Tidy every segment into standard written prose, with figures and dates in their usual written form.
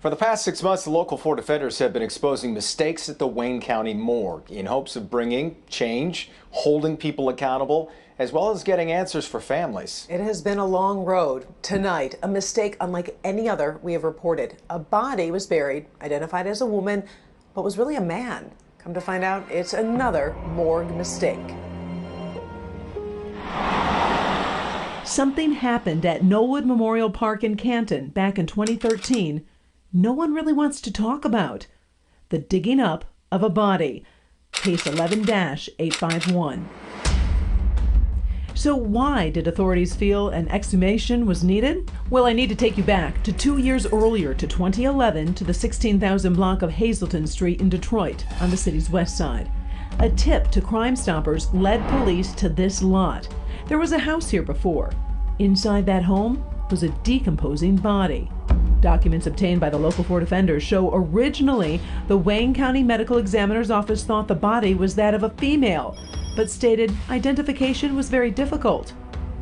For the past 6 months, the local 4 defenders have been exposing mistakes at the Wayne County Morgue in hopes of bringing change, holding people accountable, as well as getting answers for families. It has been a long road. Tonight, a mistake unlike any other we have reported. A body was buried, identified as a woman, but was really a man. Come to find out, it's another morgue mistake. Something happened at Knollwood Memorial Park in Canton back in 2013 no one really wants to talk about. The digging up of a body. Case 11-851. So why did authorities feel an exhumation was needed? Well, I need to take you back to 2 years earlier to 2011 to the 16,000 block of Hazleton Street in Detroit on the city's west side. A tip to Crime Stoppers led police to this lot. There was a house here before. Inside that home was a decomposing body. Documents obtained by the local 4 defenders show originally the Wayne County Medical Examiner's Office thought the body was that of a female, but stated identification was very difficult.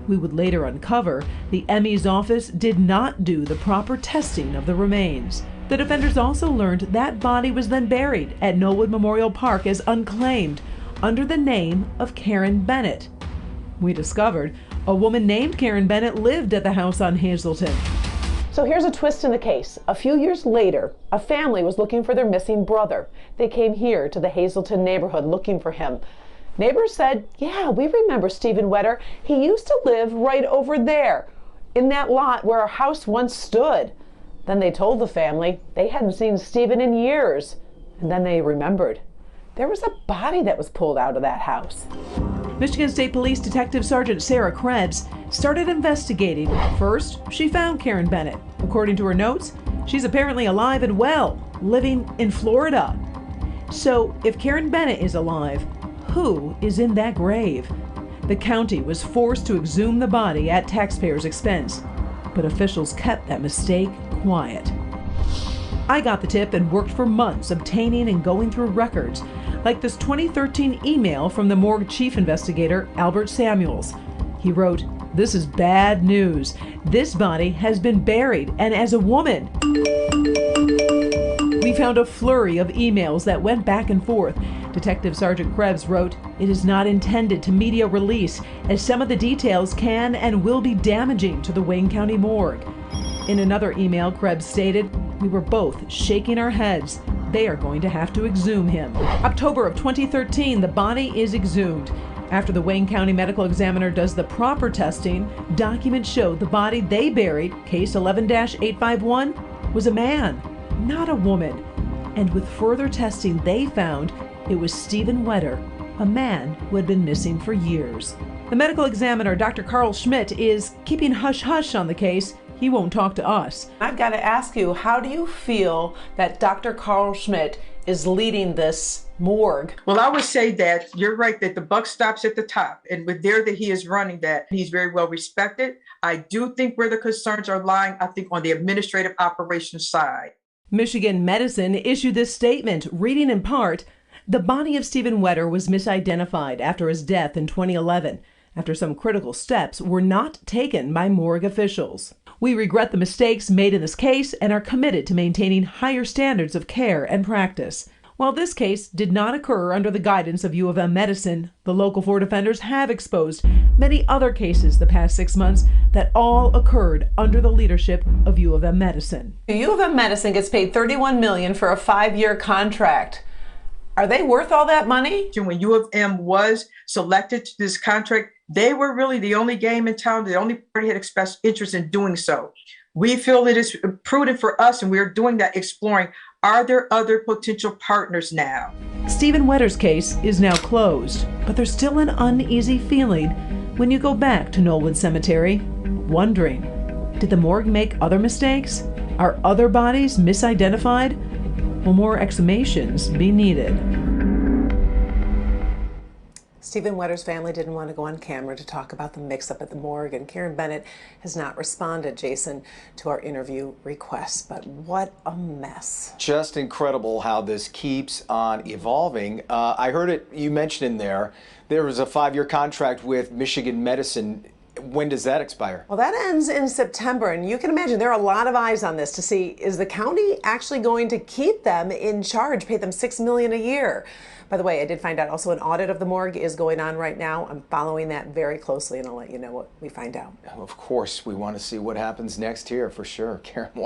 We would later uncover the ME's office did not do the proper testing of the remains. The defenders also learned that body was then buried at Knollwood Memorial Park as unclaimed under the name of Karen Bennett. We discovered a woman named Karen Bennett lived at the house on Hazleton. So here's a twist in the case. A few years later, a family was looking for their missing brother. They came here to the Hazleton neighborhood looking for him. Neighbors said, yeah, we remember Stephen Wetter. He used to live right over there, in that lot where our house once stood. Then they told the family they hadn't seen Stephen in years. And then they remembered. There was a body that was pulled out of that house. Michigan State Police Detective Sergeant Sarah Krebs started investigating. First, she found Karen Bennett. According to her notes, she's apparently alive and well, living in Florida. So, if Karen Bennett is alive, who is in that grave? The county was forced to exhume the body at taxpayers' expense, but officials kept that mistake quiet. I got the tip and worked for months obtaining and going through records, like this 2013 email from the morgue chief investigator, Albert Samuels. He wrote, "This is bad news. This body has been buried, and as a woman." We found a flurry of emails that went back and forth. Detective Sergeant Krebs wrote, "It is not intended to media release, as some of the details can and will be damaging to the Wayne County Morgue." In another email, Krebs stated, "We were both shaking our heads. They are going to have to exhume him." October of 2013, the body is exhumed. After the Wayne County Medical Examiner does the proper testing, documents show the body they buried, case 11-851, was a man, not a woman. And with further testing, they found it was Stephen Wetter, a man who had been missing for years. The medical examiner, Dr. Carl Schmidt, is keeping hush-hush on the case. He won't talk to us. I've got to ask you, how do you feel that Dr. Carl Schmidt is leading this morgue? Well, I would say that you're right, that the buck stops at the top, and with there that he is running that, he's very well respected. I do think where the concerns are lying, I think on the administrative operations side. Michigan Medicine issued this statement, reading in part, "The body of Stephen Wetter was misidentified after his death in 2011, after some critical steps were not taken by morgue officials. We regret the mistakes made in this case and are committed to maintaining higher standards of care and practice." While this case did not occur under the guidance of U of M Medicine, the local 4 defenders have exposed many other cases the past 6 months that all occurred under the leadership of U of M Medicine. U of M Medicine gets paid $31 million for a 5-year contract. Are they worth all that money? When U of M was selected to this contract, they were really the only game in town, the only party had expressed interest in doing so. We feel it is prudent for us, and we are doing that, exploring, are there other potential partners now? Stephen Wetter's case is now closed, but there's still an uneasy feeling when you go back to Knollwood Cemetery, wondering, did the morgue make other mistakes? Are other bodies misidentified? Will more exhumations be needed? Stephen Wetter's family didn't want to go on camera to talk about the mix-up at the morgue, and Karen Bennett has not responded, Jason, to our interview requests. But what a mess. Just incredible how this keeps on evolving. I heard it, you mentioned in there was a 5-year contract with Michigan Medicine. When does that expire? Well, that ends in September, and you can imagine there are a lot of eyes on this to see, is the county actually going to keep them in charge, pay them $6 million a year? By the way, I did find out also an audit of the morgue is going on right now. I'm following that very closely, and I'll let you know what we find out. Of course, we want to see what happens next here for sure. Karen, wow.